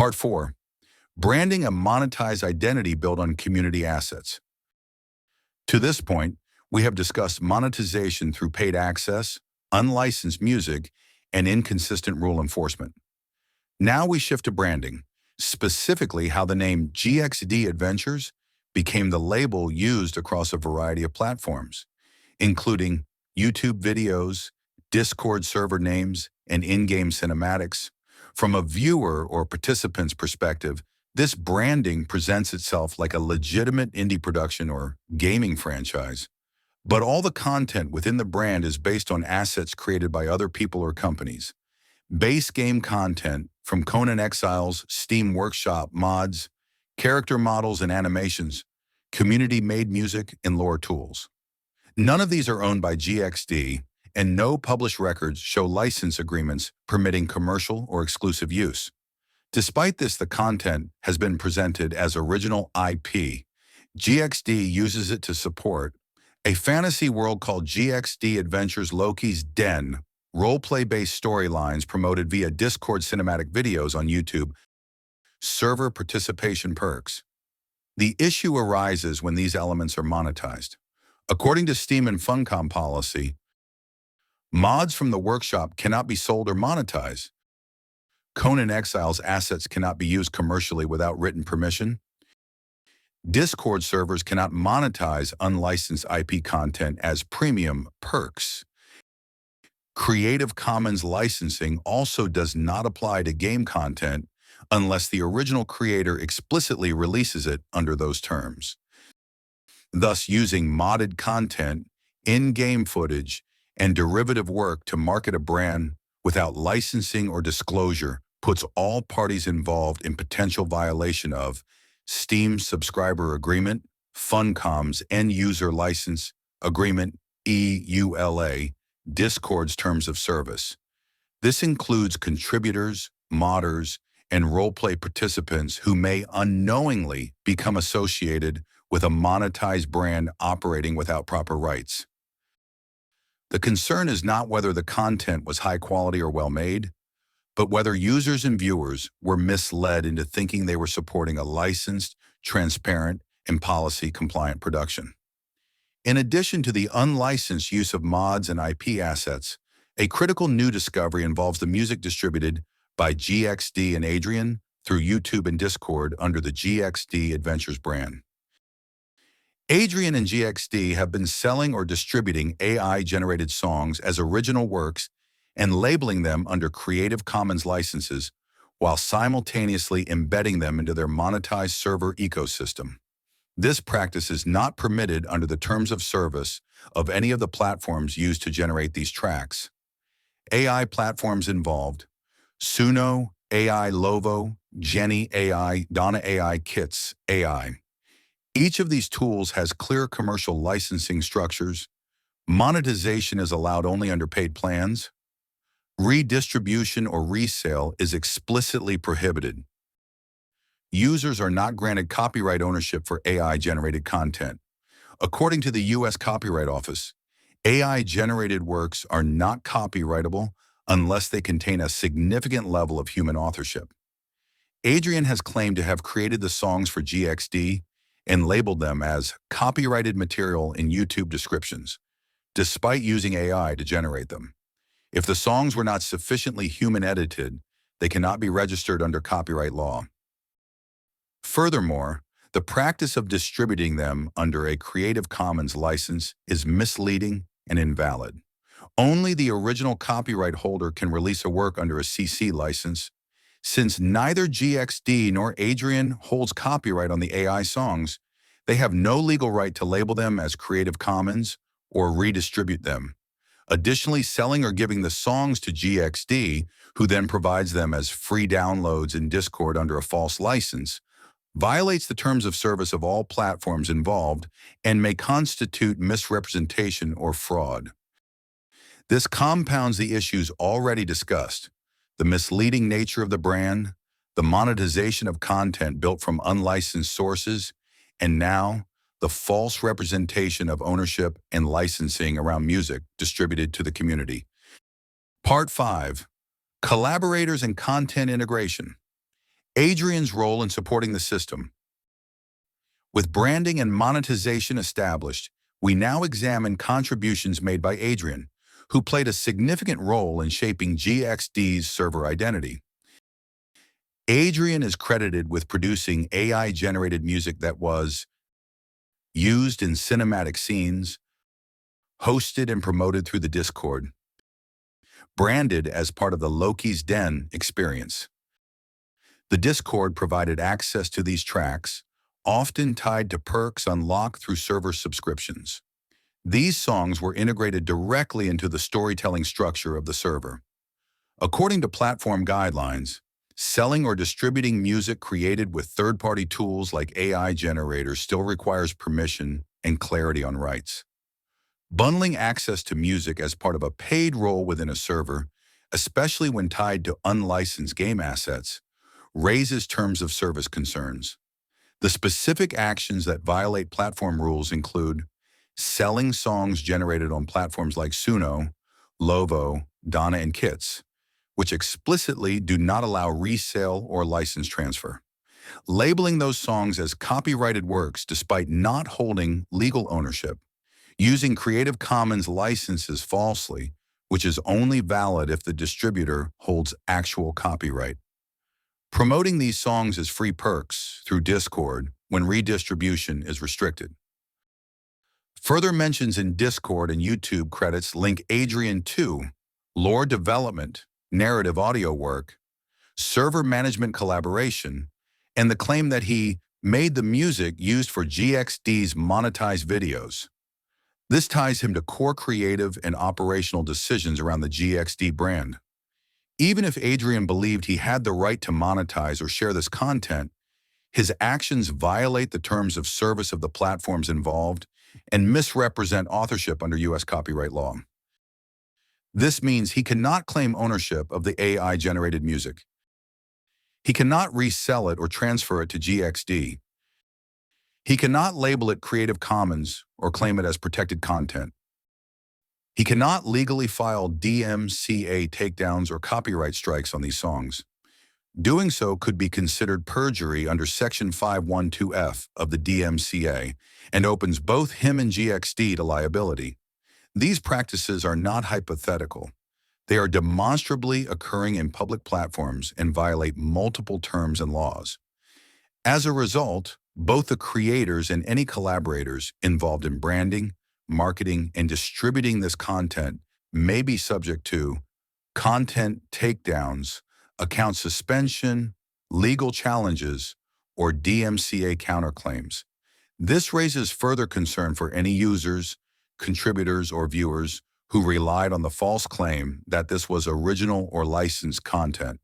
Part 4. Branding a monetized identity built on community assets. To this point, we have discussed monetization through paid access, unlicensed music, and inconsistent rule enforcement. Now we shift to branding, specifically how the name GXD Adventures became the label used across a variety of platforms, including YouTube videos, Discord server names, and in-game cinematics. From a viewer or participant's perspective, this branding presents itself like a legitimate indie production or gaming franchise. But all the content within the brand is based on assets created by other people or companies. Base game content from Conan Exile's Steam Workshop mods, character models and animations, community-made music, and lore tools. None of these are owned by GXD, and no published records show license agreements permitting commercial or exclusive use. Despite this, the content has been presented as original IP. GXD uses it to support a fantasy world called GXD Adventures Loki's Den, role-play-based storylines promoted via Discord cinematic videos on YouTube, server participation perks. The issue arises when these elements are monetized. According to Steam and Funcom policy, mods from the workshop cannot be sold or monetized. Conan Exile's assets cannot be used commercially without written permission. Discord servers cannot monetize unlicensed IP content as premium perks. Creative Commons licensing also does not apply to game content unless the original creator explicitly releases it under those terms. Thus, using modded content, in-game footage, and derivative work to market a brand without licensing or disclosure puts all parties involved in potential violation of Steam's subscriber agreement, Funcom's end-user license agreement, EULA, Discord's terms of service. This includes contributors, modders, and roleplay participants who may unknowingly become associated with a monetized brand operating without proper rights. The concern is not whether the content was high quality or well-made, but whether users and viewers were misled into thinking they were supporting a licensed, transparent, and policy-compliant production. In addition to the unlicensed use of mods and IP assets, a critical new discovery involves the music distributed by GXD and Adrian through YouTube and Discord under the GXD Adventures brand. Adrian and GXD have been selling or distributing AI-generated songs as original works and labeling them under Creative Commons licenses while simultaneously embedding them into their monetized server ecosystem. This practice is not permitted under the terms of service of any of the platforms used to generate these tracks. AI platforms involved: Suno AI, Lovo, Jenny AI, Donna AI, Kits AI. Each of these tools has clear commercial licensing structures. Monetization is allowed only under paid plans. Redistribution or resale is explicitly prohibited. Users are not granted copyright ownership for AI-generated content. According to the U.S. Copyright Office, AI-generated works are not copyrightable unless they contain a significant level of human authorship. Adrian has claimed to have created the songs for GXD and labeled them as copyrighted material in YouTube descriptions, despite using AI to generate them. If the songs were not sufficiently human-edited, they cannot be registered under copyright law. Furthermore, the practice of distributing them under a Creative Commons license is misleading and invalid. Only the original copyright holder can release a work under a CC license. Since neither GXD nor Adrian holds copyright on the AI songs, they have no legal right to label them as Creative Commons or redistribute them. Additionally, selling or giving the songs to GXD, who then provides them as free downloads in Discord under a false license, violates the terms of service of all platforms involved and may constitute misrepresentation or fraud. This compounds the issues already discussed: the misleading nature of the brand, the monetization of content built from unlicensed sources, and now the false representation of ownership and licensing around music distributed to the community. Part 5. Collaborators and content integration. Adrian's role in supporting the system. With branding and monetization established, we now examine contributions made by Adrian, who played a significant role in shaping GXD's server identity. Adrian is credited with producing AI-generated music that was used in cinematic scenes, hosted and promoted through the Discord, branded as part of the Loki's Den experience. The Discord provided access to these tracks, often tied to perks unlocked through server subscriptions. These songs were integrated directly into the storytelling structure of the server. According to platform guidelines, selling or distributing music created with third-party tools like AI generators still requires permission and clarity on rights. Bundling access to music as part of a paid role within a server, especially when tied to unlicensed game assets, raises terms of service concerns. The specific actions that violate platform rules include selling songs generated on platforms like Suno, Lovo, Donna, and Kits, which explicitly do not allow resale or license transfer. Labeling those songs as copyrighted works despite not holding legal ownership. Using Creative Commons licenses falsely, which is only valid if the distributor holds actual copyright. Promoting these songs as free perks through Discord when redistribution is restricted. Further mentions in Discord and YouTube credits link Adrian to lore development, narrative audio work, server management collaboration, and the claim that he made the music used for GXD's monetized videos. This ties him to core creative and operational decisions around the GXD brand. Even if Adrian believed he had the right to monetize or share this content, his actions violate the terms of service of the platforms involved and misrepresent authorship under U.S. copyright law. This means he cannot claim ownership of the AI-generated music. He cannot resell it or transfer it to GXD. He cannot label it Creative Commons or claim it as protected content. He cannot legally file DMCA takedowns or copyright strikes on these songs. Doing so could be considered perjury under Section 512F of the DMCA and opens both him and GXD to liability. These practices are not hypothetical. They are demonstrably occurring in public platforms and violate multiple terms and laws. As a result, both the creators and any collaborators involved in branding, marketing, and distributing this content may be subject to content takedowns, account suspension, legal challenges, or DMCA counterclaims. This raises further concern for any users, contributors, or viewers who relied on the false claim that this was original or licensed content.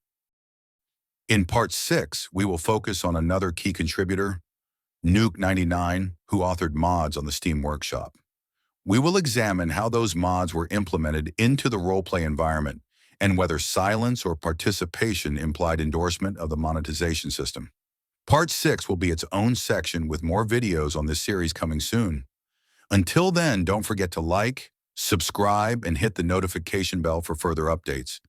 In Part 6, we will focus on another key contributor, Nuke99, who authored mods on the Steam Workshop. We will examine how those mods were implemented into the roleplay environment and whether silence or participation implied endorsement of the monetization system. Part 6 will be its own section with more videos on this series coming soon. Until then, don't forget to like, subscribe, and hit the notification bell for further updates.